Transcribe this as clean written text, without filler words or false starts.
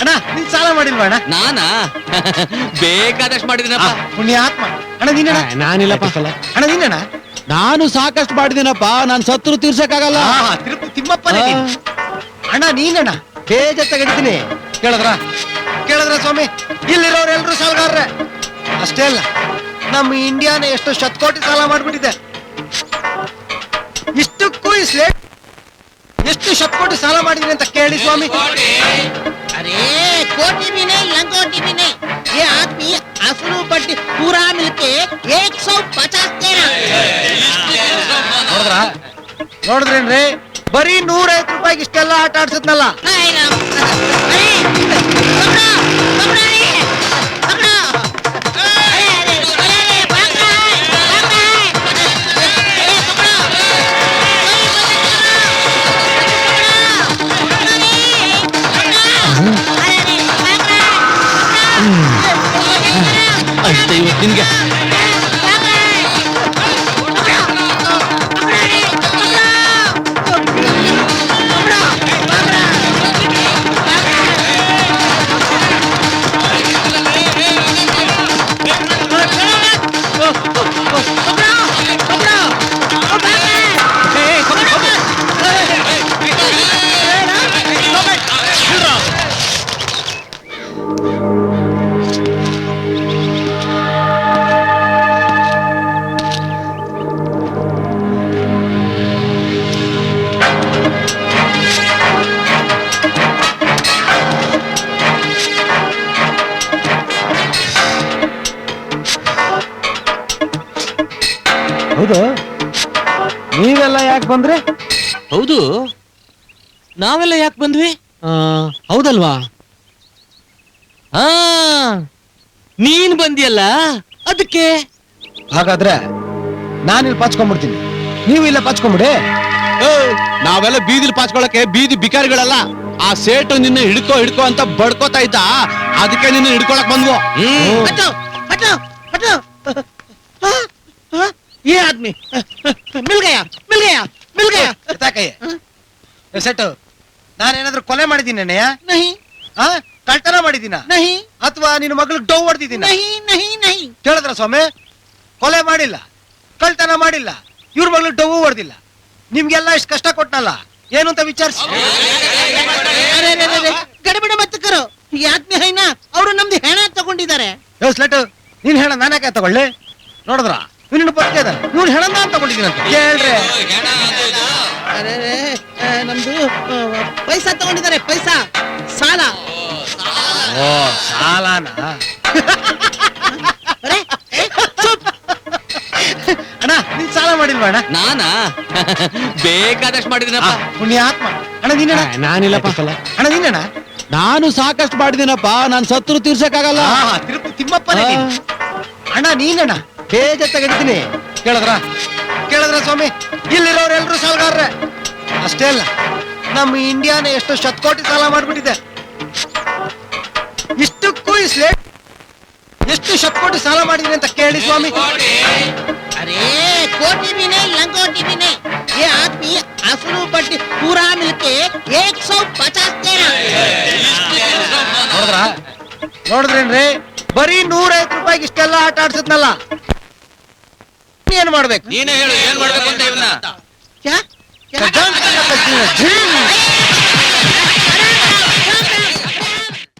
ಅಣ್ಣ ನೀನ್ ಸಾಲ ಮಾಡಿಲ್ವಾ ಅಣ್ಣ? ನಾನಾ ಬೇಕಾದಷ್ಟು ಮಾಡಿದಿನಪ್ಪ. ಪುಣ್ಯಾತ್ಮ. ಅಣ್ಣ ನೀನಣ್ಣ? ನಾನಿಲ್ಲಪ್ಪ. ಅಣ್ಣ ನೀನಣ್ಣ? ನಾನು ಸಾಕಷ್ಟು ಮಾಡಿದಿನಪ್ಪ, ನಾನ್ ಸತ್ರು ತೀರ್ಸಕ್ಕಾಗಲ್ಲ. ತಿರುಪತಿ ತಿಮ್ಮಪ್ಪನೇ ನೀನು. ಅಣ್ಣ ನೀನಣ್ಣ? ಬೇಜ ತೆಗೆದಿದ್ದೀನಿ. ಕೇಳಿದ್ರ ಸ್ವಾಮಿ? ಇಲ್ಲಿರೋರೆಲ್ರು ಸಾಲಗಾರ್ರೆ. ಅಷ್ಟೇ ಅಲ್ಲ, ನಮ್ಮ ಇಂಡಿಯಾನ ಎಷ್ಟು ಶತಕೋಟಿ ಸಾಲ ಮಾಡ್ಬಿಟ್ಟಿದೆ. ಇಷ್ಟಕ್ಕೂ ಈ ಸ್ಲೇಟ್ ಎಷ್ಟು ಶತಕೋಟಿ ಸಾಲ ಮಾಡಿದೀನಿ ಅಂತ ಕೇಳಿ ಸ್ವಾಮಿ. अरे कोटी भी नहीं लंगोटी भी नहीं, ये आदमी असलू बड्डी पूरा मिलके 150 तेरा. ನೋಡಿದ್ರೇನ್ರಿ, ಬರೀ 150 ರೂಪಾಯಿಗೆ ಇಷ್ಟೆಲ್ಲ ಆಟ ಆಡ್ಸದ್ನಲ್ಲ. ಅಷ್ಟೇ ಇವತ್ತು ನಿನ್ಗೆ. ಹೌದು, ನೀವೆಲ್ಲ ಯಾಕೆ ಬಂದ್ರೆ? ಹೌದು, ನಾವೆಲ್ಲ ಯಾಕೆ ಬಂದ್ವಿ? ಹೌದಲ್ವಾ? ಹಾ, ನೀನ್ ಬಂದಿಯಲ್ಲ ಅದಕ್ಕೆ. ಹಾಗಾದ್ರೆ ನಾನಿಲ್ಲಿ ಪಾಚ್ಕೊಂಡ್ಬಿಡ್ತೀನಿ, ನೀವು ಇಲ್ಲ ಪಾಚ್ಕೊಂಡ್ಬಿಡಿ. ನಾವೆಲ್ಲ ಬೀದಿಲಿ ಪಾಚ್ಕೊಳಕ್ಕೆ ಬೀದಿ ಬಿಕಾರಿಗಳಲ್ಲ. ಆ ಸೇಟು ನಿನ್ನ ಹಿಡ್ಕೋ ಅಂತ ಬಡ್ಕೋತಾ ಇದ್ದ, ಅದಕ್ಕೆ ನಿನ್ನ ಹಿಡ್ಕೊಳಕ್ ಬಂದ್ವು. हटो हटो हटो. ये आदमी मिल गया मिल गया मिल गया. ಸೆಟ್ಟು, ನಾನೇನಾದ್ರೂ ಕೊಲೆ ಮಾಡಿದ್ದೀನಿ ಅಣ್ಣಯ್ಯ? नहीं ಕಳ್ತನ ಮಾಡಿದ್ದೀನ? नहीं ಅಥವಾ ನಿನ್ನ ಮಗಳಿಗೆ ಡೌ ಹೊಡೆದಿದ್ದೀನ? नहीं नहीं नहीं. ಕೇಳಿದ್ರ ಸ್ವಾಮಿ? ಕೊಲೆ ಮಾಡಿಲ್ಲ, ಕಳ್ತನ ಮಾಡಿಲ್ಲ, ಇವ್ರ ಮಗಳಿಗೆ ಡೌ ಹೊಡೆದಿಲ್ಲ. ನಿಮ್ಗೆಲ್ಲ ಇಷ್ಟು ಕಷ್ಟ ಕೊಟ್ನಲ್ಲ, ಏನು ಅಂತ ವಿಚಾರಿಸಿ. अरे अरे अरे गड़बड़ मत करो. ये आदमी है ना, ಅವರು ನಮ್ದು ಹೆಣ ತಗೊಂಡಿದ್ದಾರೆ. ಸ್ಲೆಟ್, ನೀನ್ ಹೇಳ ನಾನ್ಯಾಕೆ ತಗೊಳ್ಳಿ? ನೋಡಿದ್ರ ಇವ್ನ ಬಗ್ಗೆ ಅದ, ಇವ್ನ ಹೇಳ ನಾನ್ ತಗೊಂಡಿದ್ದೀನಂತ ಕೇಳ್ರಿ. अरे ನಮ್ದು ಪೈಸಾ ತಗೊಂಡಿದ್ದಾರೆ, ಪೈಸಾ ಸಾಲ. ಓ ಸಾಲನ? ಅರೆ ಚುಪ್. ಅಣ್ಣ ನೀನ್ ಸಾಲ ಮಾಡಿಲ್ವಾ ಅಣ್ಣ? ನಾನಾ ಬೇಕಾದಷ್ಟು ಮಾಡಿದಿನಪ್ಪ. ಪುಣ್ಯಾತ್ಮ. ಅಣ್ಣ ನೀನಣ್ಣ? ನಾನಿಲ್ಲಪ್ಪ. ಅಣ್ಣ ನೀನಣ್ಣ? ನಾನು ಸಾಕಷ್ಟು ಮಾಡಿದಿನಪ್ಪ, ನಾನ್ ಸತ್ರು ತೀರ್ಸಕ್ಕಾಗಲ್ಲ. ತಿರುಪತಿ ತಿಮ್ಮಪ್ಪನೇ ನೀನು. ಅಣ್ಣ ನೀನಣ್ಣ? ಬೇಜ ತೆಗೆದಿದ್ದೀನಿ. ಕೇಳಿದ್ರ ಸ್ವಾಮಿ? ಇಲ್ಲಿರೋರೆಲ್ರು ಸಾಲಗಾರ್ರೆ. ಅಷ್ಟೇ ಅಲ್ಲ, ನಮ್ಮ ಇಂಡಿಯಾನ ಎಷ್ಟು ಶತಕೋಟಿ ಸಾಲ ಮಾಡ್ಬಿಟ್ಟಿದೆ. ಇಷ್ಟಕ್ಕೂ ಈ ಸ್ಲೇಟ್ ಎಷ್ಟು ಶತಕೋಟಿ ಸಾಲ ಮಾಡಿದೀನಿ ಅಂತ ಕೇಳಿ ಸ್ವಾಮಿ. अरे कोटी भी नहीं लंगोटी भी नहीं, ये आदमी असलू बड्डी पूरा मिलके 150 तेरा. ನೋಡಿದ್ರೇನ್ರಿ, ಬರೀ 150 ರೂಪಾಯಿಗೆ ಇಷ್ಟೆಲ್ಲ ಆಟ ಆಡ್ಸದ್ನಲ್ಲ. ಏನ್ ಮಾಡ್ಬೇಕು? ನೀನೇ ಹೇಳು, ಏನ್ ಮಾಡ್ಬೇಕು ಅಂತ ಇವನ್ನ. क्या क्या? ಖಜಾಂಚಿ